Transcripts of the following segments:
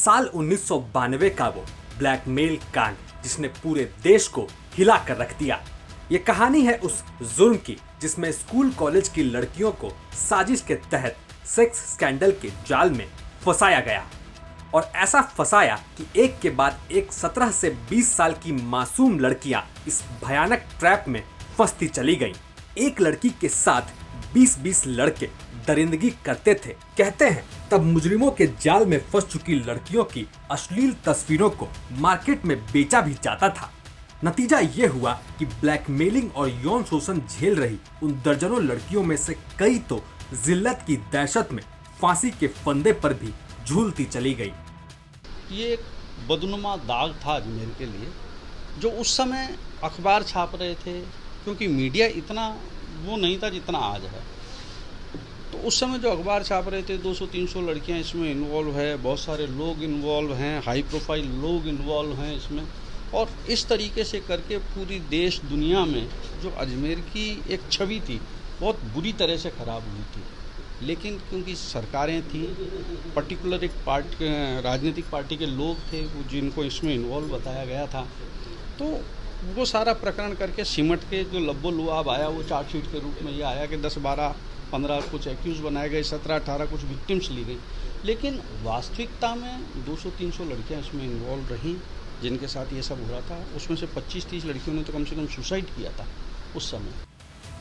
साल 1992 का वो ब्लैकमेल कांड जिसने पूरे देश को हिला कर रख दिया। ये कहानी है उस जुर्म की जिसमें स्कूल कॉलेज की लड़कियों को साजिश के तहत सेक्स स्कैंडल के जाल में फंसाया गया और ऐसा फंसाया कि एक के बाद एक 17 से 20 साल की मासूम लड़कियां इस भयानक ट्रैप में फंसती चली गईं। एक लड़की के साथ 20-20 लड़के दरिंदगी करते थे। कहते हैं तब मुजरिमों के जाल में फंस चुकी लड़कियों की अश्लील तस्वीरों को मार्केट में बेचा भी जाता था। नतीजा ये हुआ कि ब्लैकमेलिंग और यौन शोषण झेल रही उन दर्जनों लड़कियों में से कई तो जिल्लत की दहशत में फांसी के फंदे पर भी झूलती चली गई। ये एक बदनुमा दाग था अजमेर के लिए, जो उस समय अखबार छाप रहे थे, क्योंकि मीडिया इतना वो नहीं था जितना आज है। तो उस समय जो अखबार छाप रहे थे 200-300 लड़कियां इसमें इन्वॉल्व है, बहुत सारे लोग इन्वॉल्व हैं, हाई प्रोफाइल लोग इन्वॉल्व हैं इसमें, और इस तरीके से करके पूरी देश दुनिया में जो अजमेर की एक छवि थी बहुत बुरी तरह से ख़राब हुई थी। लेकिन क्योंकि सरकारें थी, पर्टिकुलर एक राजनीतिक पार्टी के लोग थे वो जिनको इसमें इन्वॉल्व बताया गया था, तो वो सारा प्रकरण करके सिमट के जो लब्बो लुआब आया वो चार्जशीट के रूप में ये आया कि 10, 12, 15 कुछ एक्यूज़ बनाए गए, 17, 18 कुछ विक्टिम्स ली गई। लेकिन वास्तविकता में 200-300 लड़कियां इसमें इन्वॉल्व रहीं जिनके साथ ये सब हो रहा था। उसमें से 25-30 लड़कियों ने तो कम से कम सुसाइड किया था उस समय।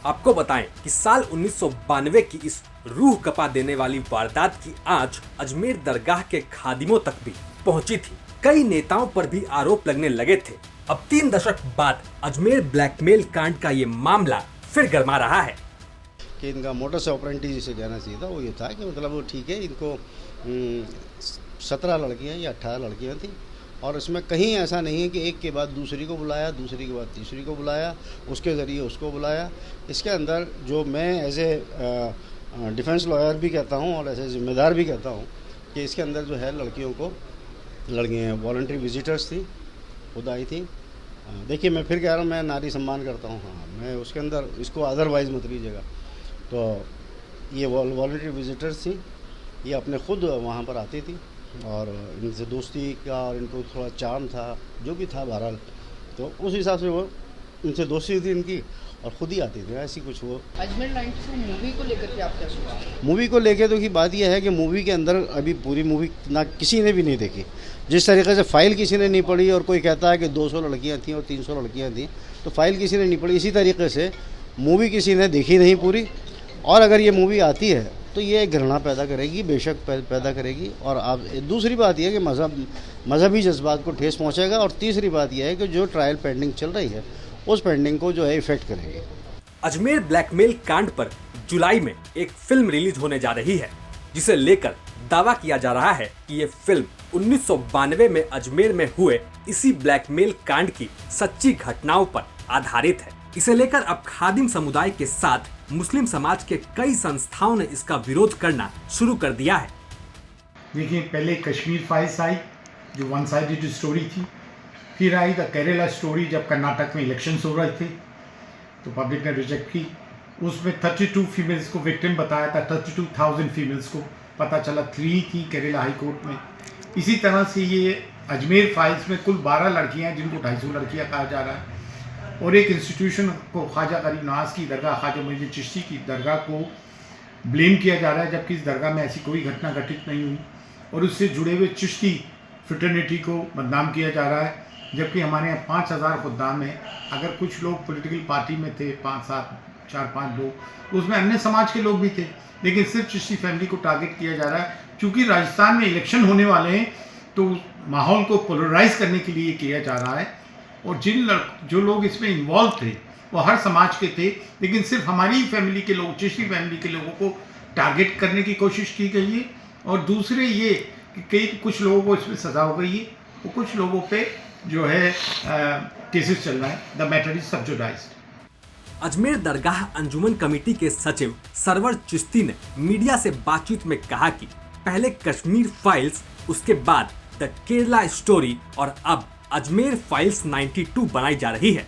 आपको बताएं कि साल 1992 की इस रूह कपा देने वाली वारदात की आंच अजमेर दरगाह के खादिमों तक भी पहुंची थी। कई नेताओं पर भी आरोप लगने लगे थे। अब 3 दशक बाद अजमेर ब्लैकमेल कांड का ये मामला फिर गरमा रहा है कि इनका मोटस ऑपरेंडी जिसे कहना चाहिए था वो ये था कि मतलब वो ठीक है, इनको 17 लड़कियां या 18 लड़कियां थी और इसमें कहीं ऐसा नहीं है कि एक के बाद दूसरी को बुलाया, दूसरी के बाद तीसरी को बुलाया, उसके ज़रिए उसको बुलाया। इसके अंदर जो मैं एज ए डिफेंस लॉयर भी कहता हूँ और ऐसे जिम्मेदार भी कहता हूँ कि इसके अंदर जो है लड़कियाँ वॉलंटरी विजिटर्स थी, खुद आई थी। देखिए मैं फिर कह रहा हूँ, मैं नारी सम्मान करता हूँ, हाँ मैं उसके अंदर इसको अदरवाइज़ मत लीजिएगा। तो ये वॉलंटरी विजिटर्स थी, ये अपने खुद वहाँ पर आती थी और इनसे दोस्ती का और इनको थोड़ा चार्म था, जो भी था बहरहाल, तो उस हिसाब से वो इनसे दोस्ती थी इनकी और ख़ुद ही आती थी, ऐसी कुछ वो। अजमेर 92 मूवी को लेकर के आप क्या सोचते हैं? मूवी को लेकर तो की बात यह है कि मूवी के अंदर अभी पूरी मूवी ना किसी ने भी नहीं देखी। जिस तरीके से फ़ाइल किसी ने नहीं पढ़ी और कोई कहता है कि 200 लड़कियाँ थीं और 300 लड़कियाँ थीं, तो फाइल किसी ने नहीं पढ़ी। इसी तरीके से मूवी किसी ने देखी नहीं पूरी, और अगर ये मूवी आती है तो ये घृणा पैदा करेगी, बेशक पैदा करेगी। और अब दूसरी बात यह है कि मज़हबी जज्बात को ठेस पहुँचेगा, और तीसरी बात यह है कि जो ट्रायल पेंडिंग चल रही है उस पेंडिंग को जो है इफेक्ट करेगी। अजमेर ब्लैकमेल कांड पर जुलाई में एक फिल्म रिलीज होने जा रही है, जिसे लेकर दावा किया जा रहा है कि ये फिल्म 1992 में अजमेर में हुए इसी ब्लैकमेल कांड की सच्ची घटनाओं पर आधारित है। इसे लेकर अब खादिम समुदाय के साथ मुस्लिम समाज के कई संस्थाओं ने इसका विरोध करना शुरू कर दिया है। देखिए, पहले कश्मीर फाइल्स आई जो वन साइडेड स्टोरी थी, फिर आई द केरला स्टोरी जब कर्नाटक में इलेक्शंस हो रहे थे तो पब्लिक ने रिजेक्ट की। उसमें 32 फीमेल्स को विक्टिम बताया था, 32,000 फीमेल्स को पता चला 3 थी केरला हाई कोर्ट में। इसी तरह से ये अजमेर फाइल्स में कुल 12 लड़कियां हैं जिनको 250 लड़कियां कहा जा रहा है, और एक इंस्टीट्यूशन को ख्वाजा गरीब नवाज की दरगाह, ख्वाजा मुइनुद्दीन चिश्ती की दरगाह को ब्लेम किया जा रहा है, जबकि इस दरगाह में ऐसी कोई घटना घटित नहीं हुई। और उससे जुड़े हुए चिश्ती फ्रेटर्निटी को बदनाम किया जा रहा है, जबकि हमारे यहाँ 5,000 खुद्दाम हैं। अगर कुछ लोग पॉलिटिकल पार्टी में थे, 4-5 लोग, तो उसमें अन्य समाज के लोग भी थे, लेकिन सिर्फ चिश्ती फैमिली को टारगेट किया जा रहा है। चूँकि राजस्थान में इलेक्शन होने वाले हैं तो माहौल को पोलराइज करने के लिए किया जा रहा है, और जो लोग इसमें इन्वॉल्व थे वो हर समाज के थे, लेकिन सिर्फ हमारी फैमिली के लोग, चिश्ती फैमिली के लोगों को टारगेट करने की कोशिश की गई है। और दूसरे ये कि कुछ लोगों को इसमें सज़ा हो गई है, वो कुछ लोगों पे जो है केसेस चल रहा है। The matter is subjudiced. Ajmer Dargah Anjuman committee के सचिव सरवर चिश्ती ने मीडिया से बातचीत में कहा कि पहले कश्मीर फाइल्स, उसके बाद द केरला स्टोरी और अब अजमेर फाइल्स 92 बनाई जा रही है।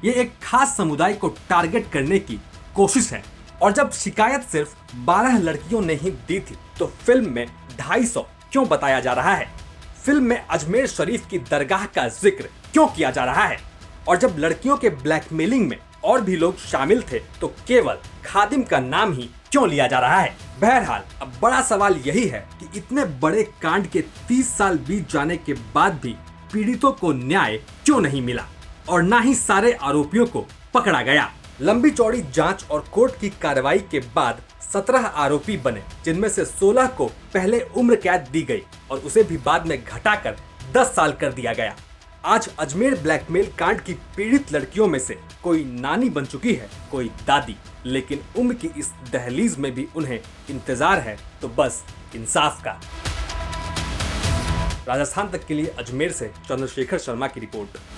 ये एक खास समुदाय को टारगेट करने की कोशिश है, और जब शिकायत सिर्फ 12 लड़कियों ने ही दी थी तो फिल्म में 250 क्यों बताया जा रहा है? फिल्म में अजमेर शरीफ की दरगाह का जिक्र क्यों किया जा रहा है, और जब लड़कियों के ब्लैकमेलिंग में और भी लोग शामिल थे तो केवल खादिम का नाम ही क्यों लिया जा रहा है। बहरहाल अब बड़ा सवाल यही है कि इतने बड़े कांड के 30 साल बीत जाने के बाद भी पीड़ितों को न्याय क्यों नहीं मिला और ना ही सारे आरोपियों को पकड़ा गया। लंबी चौड़ी जांच और कोर्ट की कार्रवाई के बाद 17 आरोपी बने, जिनमें से 16 को पहले उम्र कैद दी गई और उसे भी बाद में घटाकर 10 साल कर दिया गया। आज अजमेर ब्लैकमेल कांड की पीड़ित लड़कियों में से कोई नानी बन चुकी है, कोई दादी, लेकिन उम्र की इस दहलीज में भी उन्हें इंतजार है तो बस इंसाफ का। राजस्थान तक के लिए अजमेर से चंद्रशेखर शर्मा की रिपोर्ट।